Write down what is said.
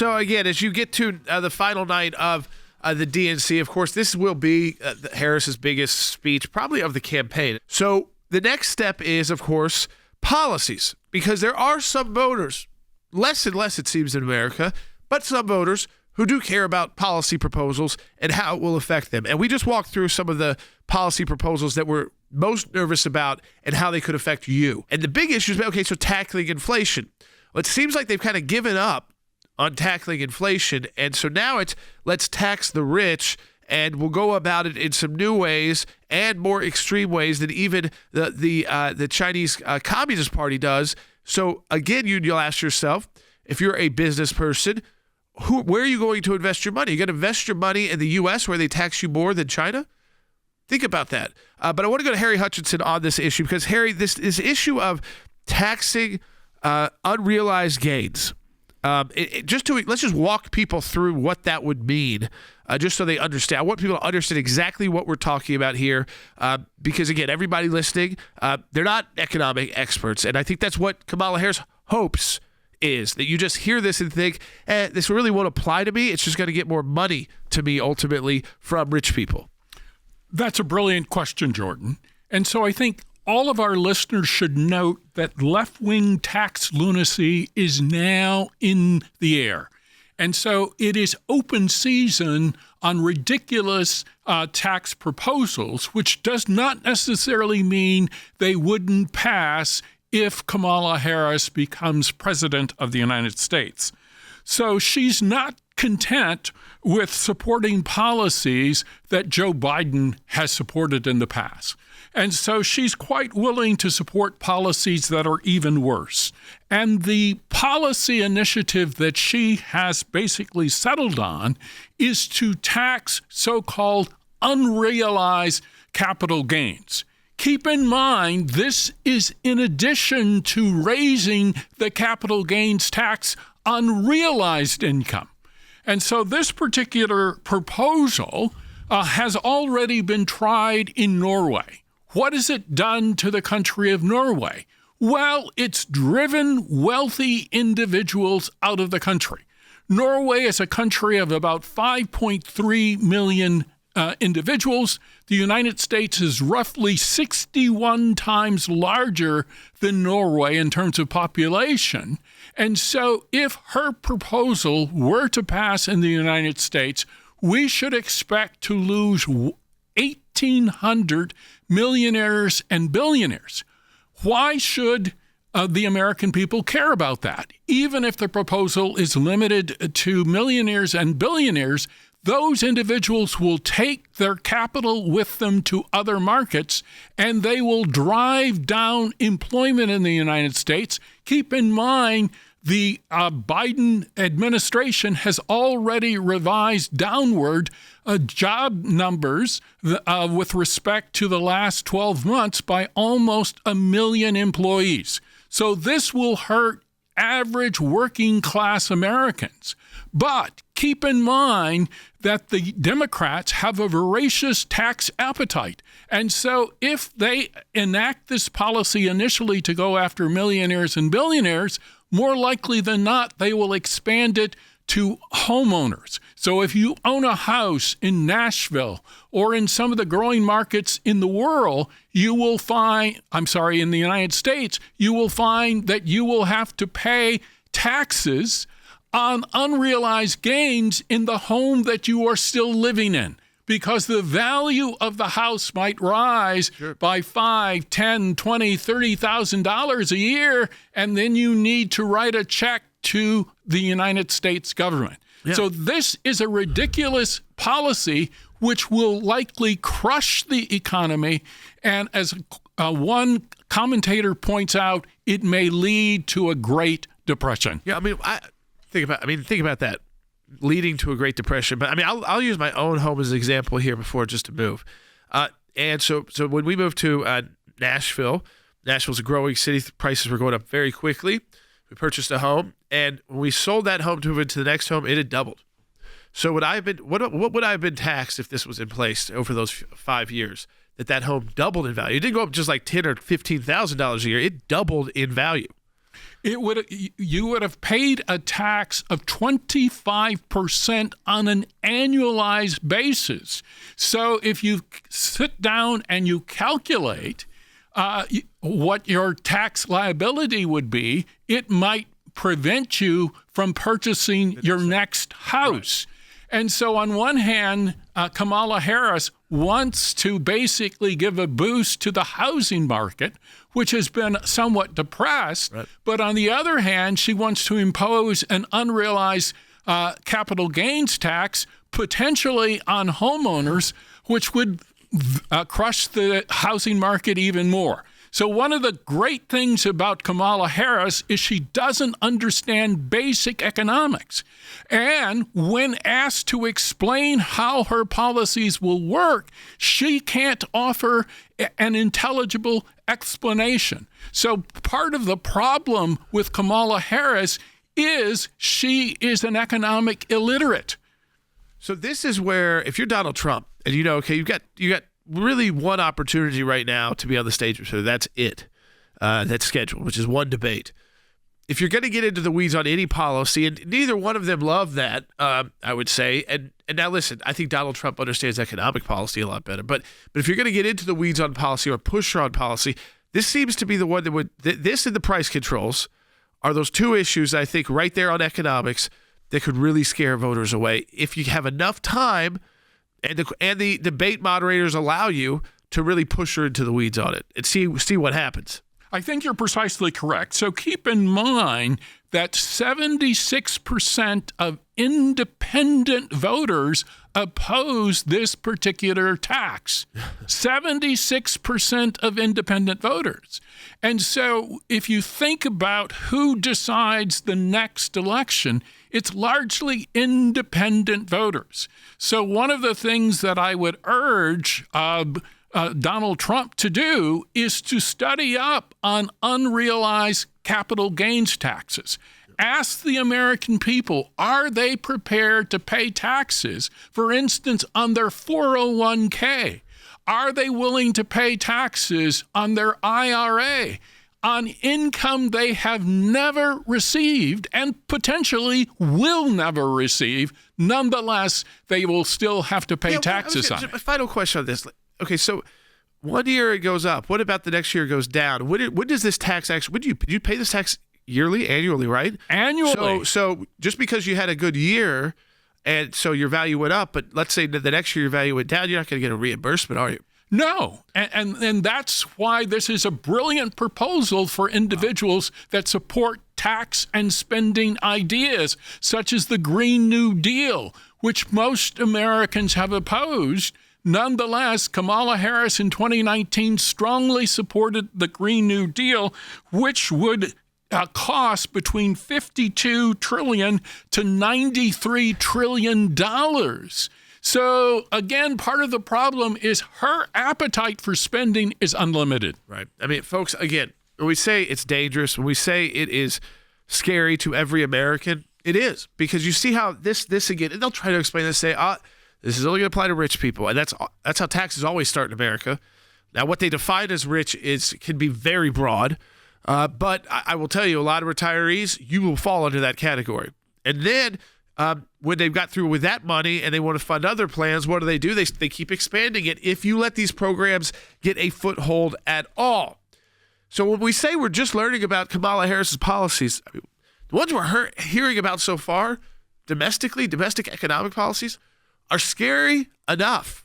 So again, as you get to the final night of the DNC, of course, this will be Harris's biggest speech, probably of the campaign. So the next step is, of course, policies, because there are some voters, less and less it seems in America, but some voters who do care about policy proposals and how it will affect them. And we just walked through some of the policy proposals that we're most nervous about and how they could affect you. And the big issue is, okay, so tackling inflation. Well, it seems like they've kind of given up on tackling inflation. And so now it's let's tax the rich, and we'll go about it in some new ways and more extreme ways than even the Chinese Communist Party does. So again, you'll ask yourself, if you're a business person, where are you going to invest your money? You're going to invest your money in the U.S. where they tax you more than China? Think about that. But I want to go to Harry Hutchinson on this issue because, Harry, this issue of taxing unrealized gains, let's just walk people through what that would mean, just so they understand. I want people to understand exactly what we're talking about here because, again, everybody listening, they're not economic experts. And I think that's what Kamala Harris hopes is, that you just hear this and think, this really won't apply to me. It's just going to get more money to me ultimately from rich people. That's a brilliant question, Jordan. And so I think all of our listeners should note that left-wing tax lunacy is now in the air. And so it is open season on ridiculous tax proposals, which does not necessarily mean they wouldn't pass if Kamala Harris becomes president of the United States. So she's not content with supporting policies that Joe Biden has supported in the past. And so she's quite willing to support policies that are even worse. And the policy initiative that she has basically settled on is to tax so-called unrealized capital gains. Keep in mind, this is in addition to raising the capital gains tax on realized income. And so this particular proposal has already been tried in Norway. What has it done to the country of Norway? Well, it's driven wealthy individuals out of the country. Norway is a country of about 5.3 million individuals. The United States is roughly 61 times larger than Norway in terms of population. And so if her proposal were to pass in the United States, we should expect to lose 1,800 millionaires and billionaires. Why should the American people care about that? Even if the proposal is limited to millionaires and billionaires, those individuals will take their capital with them to other markets, and they will drive down employment in the United States. Keep in mind, the Biden administration has already revised downward job numbers with respect to the last 12 months by almost 1 million employees. So this will hurt average working class Americans. But keep in mind that the Democrats have a voracious tax appetite. And so if they enact this policy initially to go after millionaires and billionaires, more likely than not, they will expand it to homeowners. So if you own a house in Nashville or in some of the growing markets in the world, you will find, in the United States, you will find that you will have to pay taxes on unrealized gains in the home that you are still living in, because the value of the house might rise by $5,000, $10,000, $20,000, $30,000 a year, and then you need to write a check to the United States government. Yeah. So this is a ridiculous policy which will likely crush the economy, and as one commentator points out, it may lead to a Great Depression. Yeah, think about that, leading to a Great Depression. But I'll use my own home as an example here before just to move. And so when we moved to Nashville's a growing city. Prices were going up very quickly. We purchased a home, and when we sold that home to move into the next home, it had doubled. So what would I have been taxed if this was in place over those 5 years? That home doubled in value. It didn't go up just like $10,000 or $15,000 a year. It doubled in value. You would have paid a tax of 25% on an annualized basis. So if you sit down and you calculate what your tax liability would be, it might prevent you from purchasing your next house. Right. And so on one hand, Kamala Harris wants to basically give a boost to the housing market, which has been somewhat depressed. Right. But on the other hand, she wants to impose an unrealized capital gains tax, potentially on homeowners, which would crush the housing market even more. So one of the great things about Kamala Harris is she doesn't understand basic economics. And when asked to explain how her policies will work, she can't offer an intelligible explanation. So part of the problem with Kamala Harris is she is an economic illiterate. So this is where, if you're Donald Trump, and okay, you got really one opportunity right now to be on the stage, so that's it. That's scheduled, which is one debate. If you're going to get into the weeds on any policy, and neither one of them love that, I would say. And now listen, I think Donald Trump understands economic policy a lot better. But if you're going to get into the weeds on policy or push on policy, this seems to be the one that would. This and the price controls are those two issues I think right there on economics that could really scare voters away if you have enough time. And the debate moderators allow you to really push her into the weeds on it and see what happens. I think you're precisely correct. So keep in mind that 76% of independent voters oppose this particular tax. 76% of independent voters. And so if you think about who decides the next election, it's largely independent voters. So one of the things that I would urge Donald Trump to do is to study up on unrealized capital gains taxes. Ask the American people, are they prepared to pay taxes, for instance, on their 401k? Are they willing to pay taxes on their IRA, on income they have never received and potentially will never receive? Nonetheless, they will still have to pay taxes on it. A final question on this. Okay, so 1 year it goes up. What about the next year it goes down? When does this tax actually? Would you pay this tax yearly, annually, right? Annually. So just because you had a good year, and so your value went up, but let's say that the next year your value went down, you're not going to get a reimbursement, are you? No, and that's why this is a brilliant proposal for individuals that support tax and spending ideas, such as the Green New Deal, which most Americans have opposed. Nonetheless, Kamala Harris in 2019 strongly supported the Green New Deal, which would cost between $52 trillion to $93 trillion. So, again, part of the problem is her appetite for spending is unlimited. Right. I mean, folks, again, when we say it's dangerous, when we say it is scary to every American, it is. Because you see how this again, and they'll try to explain this, say, this is only going to apply to rich people. And that's how taxes always start in America. Now, what they define as rich can be very broad. But I will tell you, a lot of retirees, you will fall under that category. And then when they've got through with that money and they want to fund other plans, what do? They keep expanding it if you let these programs get a foothold at all. So when we say we're just learning about Kamala Harris's policies, I mean, the ones we're hearing about so far, domestic economic policies, are scary enough.